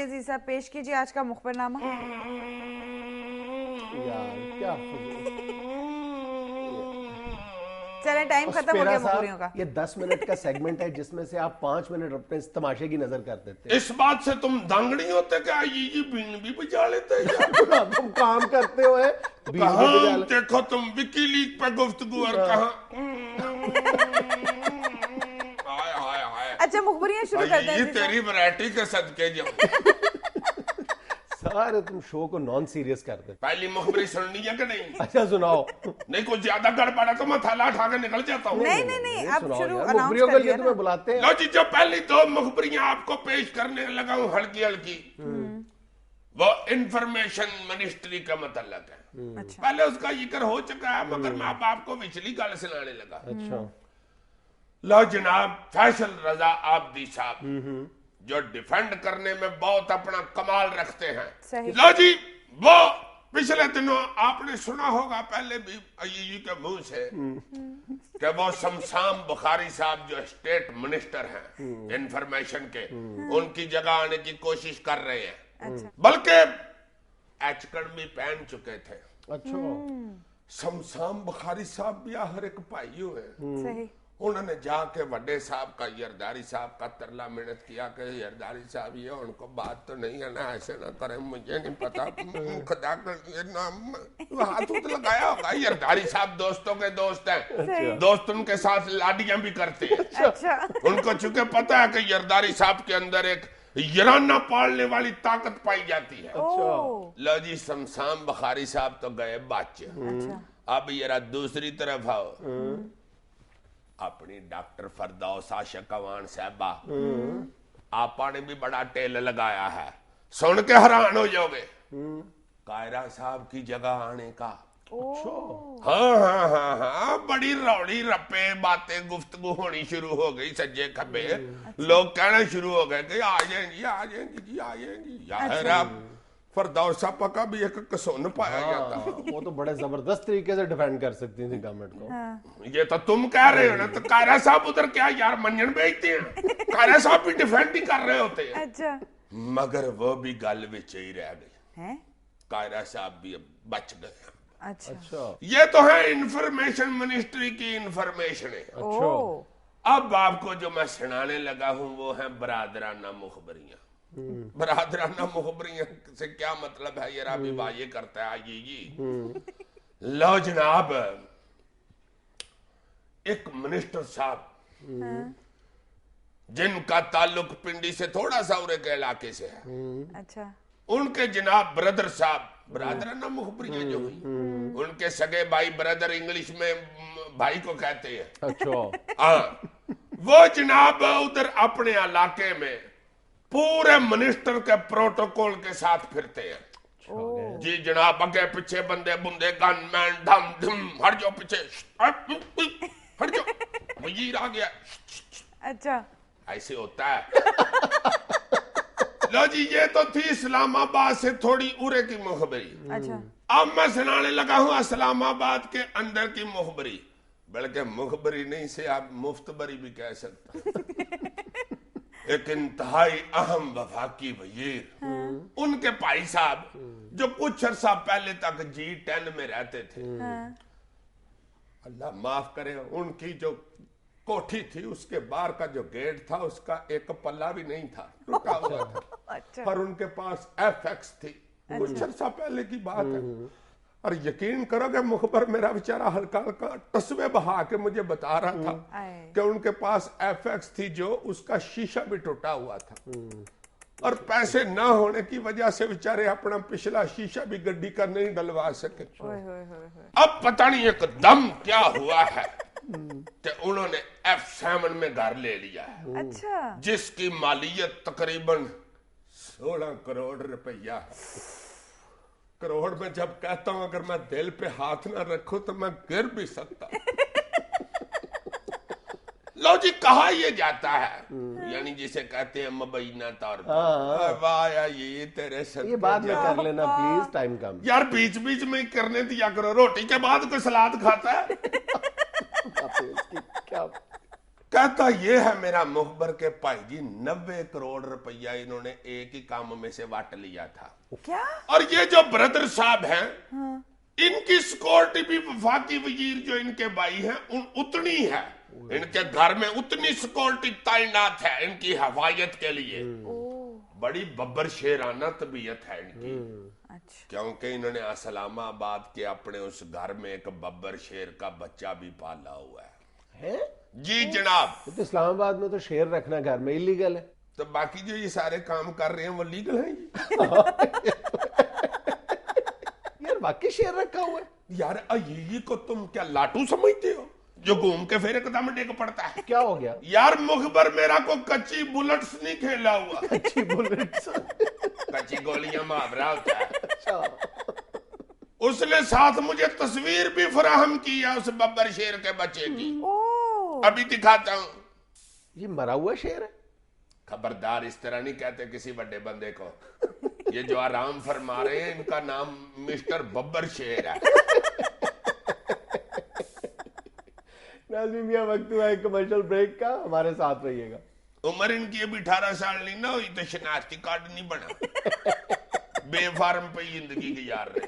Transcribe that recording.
जी अजीज साहब, पेश कीजिए आज का मुखबरनामा। यार क्या चलें, टाइम खत्म हो गया मुखबरियों का। ये 10 मिनट का सेगमेंट है जिसमें से आप 5 मिनट अपने तमाशे की नजर कर देते हैं। इस बात से तुम दांगड़ी होते क्या? ये बीन भी बजा लेते हैं। तुम काम करते हो कहाँ देखो तुम विकीलीक पे गुफ्तगू और कहाँ। अच्छा, मुखबरियां शुरू करते हैं। ये तेरी वैरायटी के सदके जो सारे तुम शो को नॉन सीरियस कर दे। पहली मुखबरी सुननी है कि नहीं? अच्छा सुनाओ। नहीं कुछ ज्यादा गड़बड़ है तो मैं थैला उठा के निकल जाता हूँ। नहीं, आप शुरू मुखबरियों के लिए तुम्हें बुलाते हैं। लो जी, जो पहली 2 मुखबरियां आपको पेश करने लगा हूँ हल्की हल्की, वो इंफॉर्मेशन मिनिस्ट्री का मतलब है। अच्छा। पहले उसका जिक्र हो चुका है, मगर मैं अब आपको पिछली गल सुनाने लगा। अच्छा। लो जनाब, फैसल रजा आबदी साहब जो डिफेंड करने में बहुत अपना कमाल रखते हैं। लो जी, वो पिछले दिनों आपने सुना होगा पहले भी अय्यूजी के मुंह से कि वो शमशाम बुखारी साहब जो स्टेट मिनिस्टर हैं इंफॉर्मेशन के, उनकी जगह आने की कोशिश कर रहे हैं। बल्कि एचकड़ भी पहन चुके थे। अच्छा। शमशाम बुखारी साहब भी हर एक भाई हुए। सही। उन्होंने जाके वड्डे साहब का, यरदारी साहब का तरला मिन्नत किया कि यरदारी साहब ये उनको बात तो नहीं है ना, ऐसे ना करें, मुझे नहीं पता, खुदा कर ये नाम हाथ उठ लगाया होगा। यरदारी साहब दोस्तों के दोस्त हैं, दोस्त उनके साथ लाडियां भी करते हैं। अच्छा। उनको चूंकि पता है कि यरदारी साहब के अंदर एक यराना पालने वाली ताकत पाई जाती है। अच्छा। लो जी, शमशाम बुखारी साहब तो गए बाच। अब यरा दूसरी तरफ आओ, अपनी डॉक्टर फरदौस आशिक अवान साहबा, आपने भी बड़ा टेल लगाया है, सुन के हैरान हो जाओगे, कायरा साहब की जगह आने का। हाँ, बड़ी रौड़ी रप्पे बातें गुफ्तगू होनी शुरू हो गई सज्जे खब्बे। लोग कहना शुरू हो गए कि आ जाएंगी जी, आ जाएंगी यार। फरदौस साहब का भी एक कसून पाया जाता। वो तो बड़े जबरदस्त तरीके से डिफेंड कर सकती थी गवर्नमेंट को। ये तो तुम कह रहे हो ना, तो कायरा साहब उधर क्या यार मंजन बेचते हैं, कायरा साहब भी डिफेंड ही कर रहे होते हैं। अच्छा। मगर वो भी गल विच ही रह गई है, कायरा साहब भी अब बच गए। अच्छा। ये तो है इंफॉर्मेशन मिनिस्ट्री की इंफॉर्मेशन है। अच्छा। अब आपको जो मैं सुनाने लगा हूं वो है बरादराना मुखबरियां। बरादराना मुखबरियां से क्या मतलब है, ये भी वाये करता है जी। लो जनाब, एक मिनिस्टर साहब जिनका ताल्लुक पिंडी से थोड़ा सा उरे के इलाके से है। अच्छा। उनके जनाब ब्रदर साहब, बरादराना मुखबरियां जो हुई, उनके सगे भाई, ब्रदर इंग्लिश में भाई को कहते हैं। अच्छा। हाँ, वो जनाब उधर अपने इलाके में पूरे मिनिस्टर के प्रोटोकॉल के साथ फिरते हैं। जी जनाब, आगे पीछे बंदे बुंदे गनमैन धम धम, हट जाओ पीछे, हट जाओ, वजीर आ गया। अच्छा। ऐसे होता है। लो जी, ये तो थी इस्लामाबाद से थोड़ी उरे की मुखबरी। अच्छा। अब मैं सुनाने लगा हूं इस्लामाबाद के अंदर की मुखबरी, बल्कि मुखबरी नहीं से आप मुफ्तबरी भी कह सकते। एक इंतहाई अहम वफाकी वजीर, उनके भाई साहब जो कुछ अरसा पहले तक G10 में रहते थे, अल्लाह माफ करे, उनकी जो कोठी थी उसके बाहर का जो गेट था उसका एक पल्ला भी नहीं था, टूटा हुआ था। अच्छा। पर उनके पास FX थी। कुछ अरसा पहले की बात है। और यकीन करोगे, मुखबर मेरा बेचारा हल्का हल्का तस्वे बहा के मुझे बता रहा था कि उनके पास FX थी जो उसका शीशा भी टूटा हुआ था, और पैसे ना होने की वजह से बेचारे अपना पिछला शीशा भी गड्डी का नहीं डलवा सके। अब पता नहीं एकदम क्या हुआ है कि उन्होंने F7 में घर ले लिया है। अच्छा। जिसकी मालियत तकरीबन 16 करोड़ रुपया है। करोड़ में जब कहता हूं अगर मैं दिल पे हाथ ना रखूं तो मैं गिर भी सकता। लो जी, कहा ये जाता है, यानी जिसे कहते हैं मबीना तौर पर। वाह, ये तेरे सर ये बाद में कर लेना प्लीज, टाइम कम। यार बीच बीच में करने दिया करो, रोटी के बाद कोई सलाद खाता है? क्या कहता ये है मेरा मुखबर के भाई जी 90 करोड़ रुपया इन्होंने एक ही काम में से बांट लिया था। क्या? और ये जो ब्रदर साहब हैं, इनकी सिक्योरिटी भी वफाकी वजीर जो इनके भाई हैं उतनी है, इनके घर में उतनी सिक्योरिटी तैनात है इनकी हिफाजत के लिए। बड़ी बब्बर शेराना तबीयत है इनकी। अच्छा। क्योंकि इन्होंने इस्लामाबाद के अपने उस घर में एक बब्बर शेर का बच्चा भी पाला हुआ है? जी जनाब। तो इस्लामाबाद में तो शेर रखना घर में इलीगल है। तो बाकी जो ये सारे काम कर रहे हैं वो लीगल हैं यार बाकी शेर रखा हुआ है यार। अय्यी को तुम क्या लाटू समझते हो जो घूम के फिर एकदम डेग पड़ता है? क्या हो गया यार मुखबर मेरा को कच्ची बुलेट्स नहीं खेला हुआ। अच्छी बुलेट्स कच्ची गोलियां मुहावरा होता है। अच्छा। उसने साथ मुझे तस्वीर भी फराहम की है उस बब्बर शेर के बच्चे की। अभी दिखाता हूँ। ये मरा हुआ शेर है? खबरदार इस तरह नहीं कहते किसी बड़े बंदे को। ये जो आराम फरमा रहे हैं इनका नाम मिस्टर बब्बर शेर है। नाज़मीन मियां वक्त हुआ है कमर्शियल ब्रेक का, हमारे साथ रहिएगा। उम्र इनकी अभी 18 साल नहीं ना हुई तो शनाख्ती कार्ड नहीं बना। बेफार्म पे जिंदगी गुजार रहे।